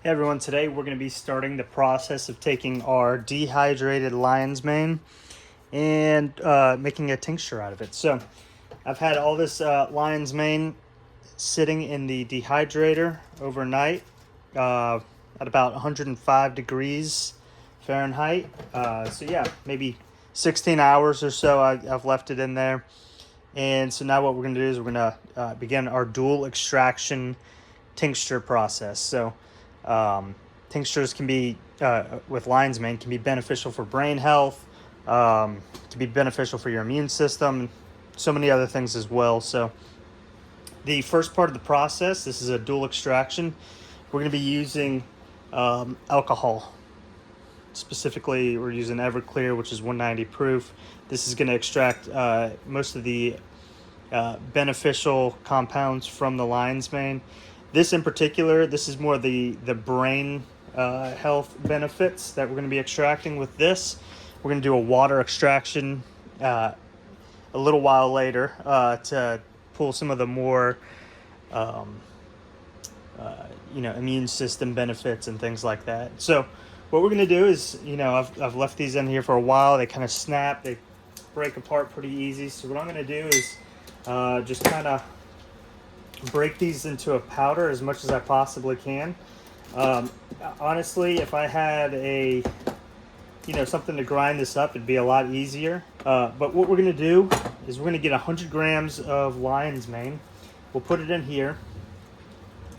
Hey everyone, today we're going to be starting the process of taking our dehydrated lion's mane and making a tincture out of it. So I've had all this lion's mane sitting in the dehydrator overnight at about 105 degrees Fahrenheit. So yeah, maybe 16 hours or so I've left it in there. And so now what we're going to do is we're going to begin our dual extraction tincture process. So tinctures can be, with lion's mane, can be beneficial for brain health, can be beneficial for your immune system, so many other things as well. So the first part of the process, this is a dual extraction. We're going to be using alcohol. Specifically, we're using Everclear, which is 190 proof. This is going to extract most of the beneficial compounds from the lion's mane. This in particular, this is more the brain health benefits that we're going to be extracting with this. We're going to do a water extraction a little while later to pull some of the more immune system benefits and things like that. So what we're going to do is, I've left these in here for a while. They kind of snap, they break apart pretty easy. So what I'm going to do is just kind of break these into a powder as much as I possibly can. Honestly, if I had something to grind this up, it'd be a lot easier. But what we're going to do is we're going to get 100 grams of lion's mane. We'll put it in here,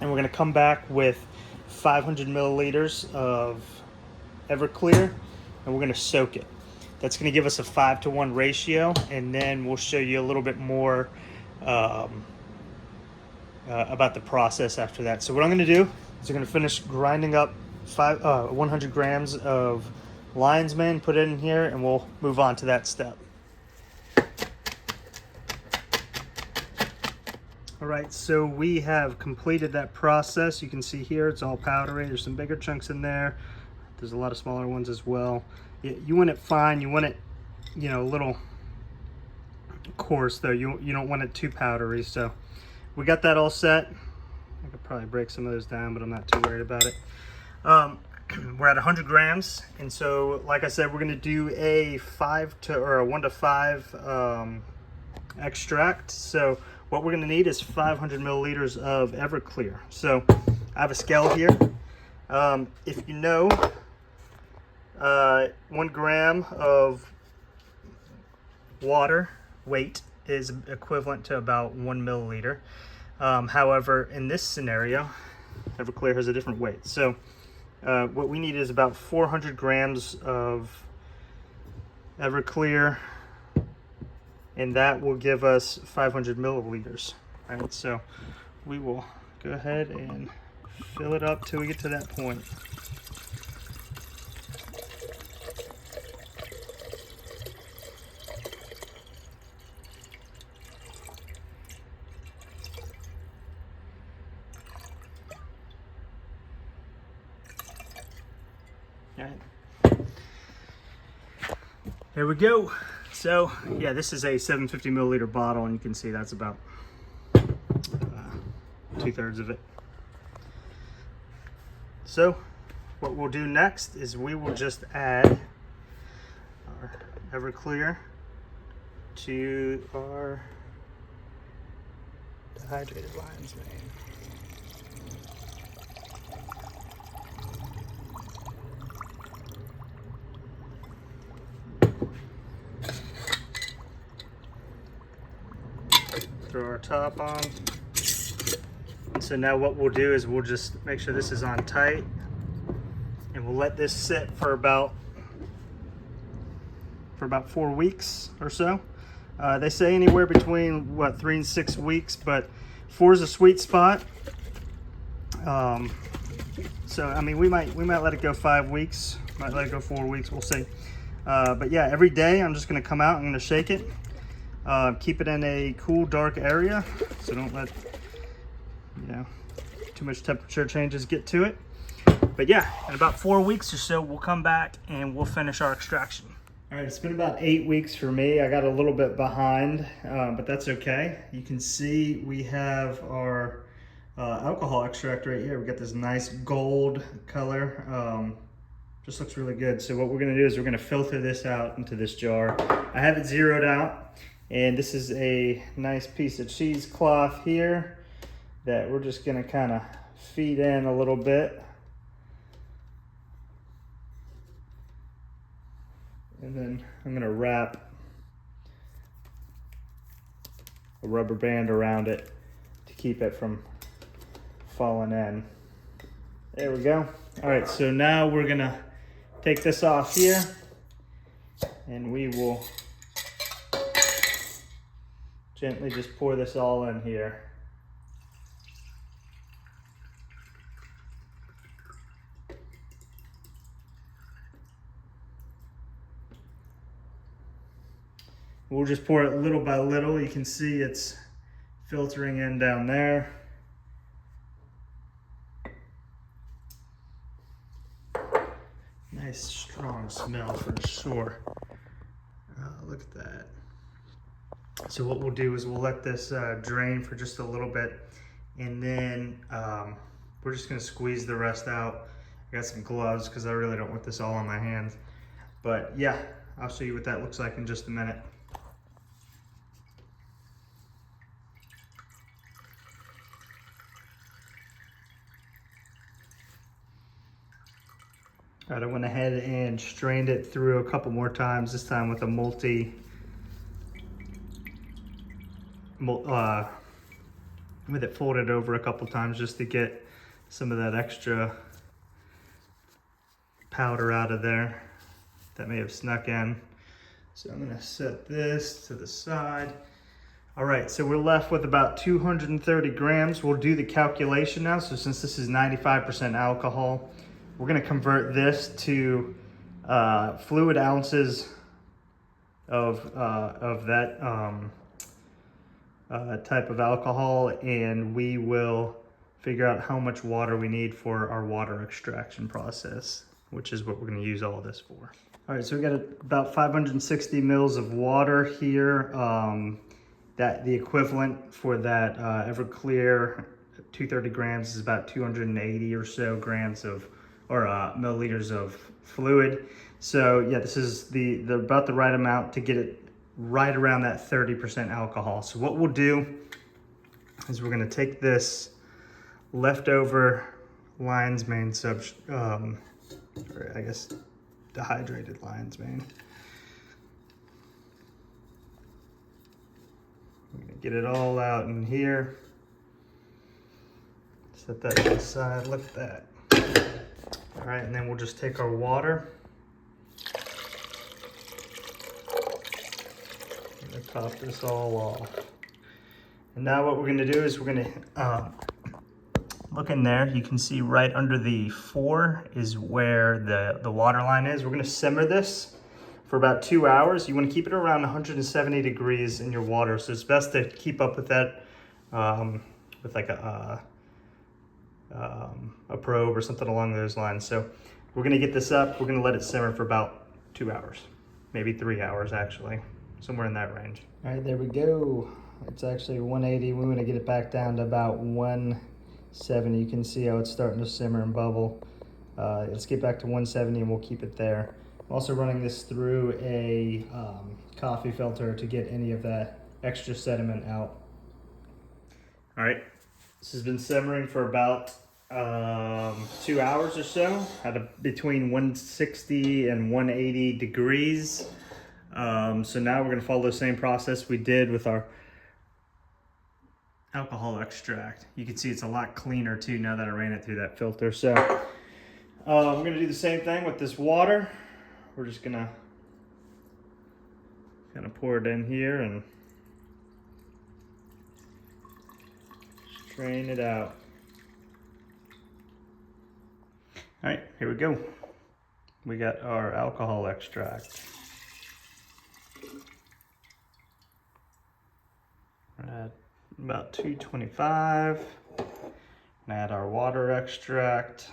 and we're going to come back with 500 milliliters of Everclear, and we're going to soak it. That's going to give us a 5-to-1 ratio, and then we'll show you a little bit more about the process after that. So what I'm going to do is I'm going to finish grinding up 100 grams of lion's mane, put it in here, and we'll move on to that step. All right, so we have completed that process. You can see here it's all powdery. There's some bigger chunks in there. There's a lot of smaller ones as well. You want it fine. You want it, a little coarse though. You don't want it too powdery. So we got that all set. I could probably break some of those down, but I'm not too worried about it. We're at 100 grams, and so like I said, we're going to do a 1 to 5 extract. So what we're going to need is 500 milliliters of Everclear. So I have a scale here. If you know, 1 gram of water weight is equivalent to about 1 milliliter. However, in this scenario, Everclear has a different weight. So what we need is about 400 grams of Everclear, and that will give us 500 milliliters. All right, so we will go ahead and fill it up till we get to that point. All right. Here we go. So yeah, this is a 750 milliliter bottle, and you can see that's about 2/3 of it. So what we'll do next is we will just add our Everclear to our dehydrated lion's mane. Throw our top on. So now what we'll do is we'll just make sure this is on tight, and we'll let this sit for about 4 weeks or so. They say anywhere between 3 and 6 weeks, but 4 is a sweet spot. So I mean, we might let it go 5 weeks, might let it go 4 weeks, we'll see. But yeah, every day I'm just going to come out, I'm going to shake it. Keep it in a cool, dark area, so don't let too much temperature changes get to it. But yeah, in about 4 weeks or so, we'll come back and we'll finish our extraction. All right, it's been about 8 weeks for me. I got a little bit behind, but that's okay. You can see we have our alcohol extract right here. We got this nice gold color. Just looks really good. So what we're gonna do is we're gonna filter this out into this jar. I have it zeroed out, and this is a nice piece of cheesecloth here that we're just gonna kind of feed in a little bit. And then I'm gonna wrap a rubber band around it to keep it from falling in. There we go. All right, so now we're gonna take this off here, and we will gently just pour this all in here. We'll just pour it little by little. You can see it's filtering in down there. Nice strong smell for sure. Look at that. So what we'll do is we'll let this drain for just a little bit, and then we're just gonna squeeze the rest out. I got some gloves because I really don't want this all on my hands. But yeah, I'll show you what that looks like in just a minute. All right, I went ahead and strained it through a couple more times, this time with a with it folded over a couple times just to get some of that extra powder out of there that may have snuck in. So I'm gonna set this to the side. All right, so we're left with about 230 grams. We'll do the calculation now. So since this is 95% alcohol, we're gonna convert this to fluid ounces of that type of alcohol, and we will figure out how much water we need for our water extraction process, which is what we're gonna use all this for. All right, so we got about 560 mils of water here. That the equivalent for that Everclear 230 grams is about 280 or so grams of, or milliliters of fluid. So yeah, this is the about the right amount to get it right around that 30% alcohol. So what we'll do is we're gonna take this leftover lion's mane or I guess dehydrated lion's mane. I'm gonna get it all out in here. Set that to the side, look at that. All right, and then we'll just take our water. I'm gonna top this all off. And now what we're gonna do is we're gonna look in there. You can see right under the 4 is where the water line is. We're gonna simmer this for about 2 hours. You wanna keep it around 170 degrees in your water. So it's best to keep up with that with like a probe or something along those lines. So we're gonna get this up. We're gonna let it simmer for about 2 hours, maybe 3 hours actually, somewhere in that range. All right, there we go. It's actually 180. We want to get it back down to about 170. You can see how it's starting to simmer and bubble. Let's get back to 170 and we'll keep it there. I'm also running this through a coffee filter to get any of that extra sediment out. All right, this has been simmering for about 2 hours or so at between 160 and 180 degrees. So now we're gonna follow the same process we did with our alcohol extract. You can see it's a lot cleaner too now that I ran it through that filter. So I'm gonna do the same thing with this water. We're just gonna kind of pour it in here and strain it out. All right, here we go. We got our alcohol extract. Add about 225. And add our water extract.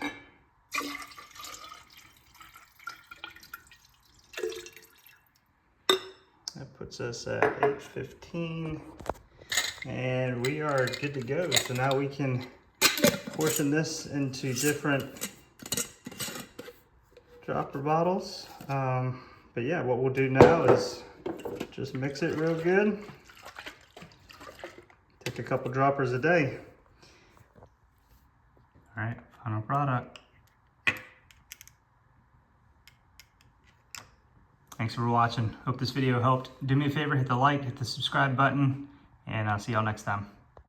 That puts us at 815. And we are good to go. So now we can portion this into different dropper bottles. But yeah, what we'll do now is just mix it real good. Take a couple droppers a day. All right, final product. Thanks for watching. Hope this video helped. Do me a favor, hit the like, hit the subscribe button, and I'll see y'all next time.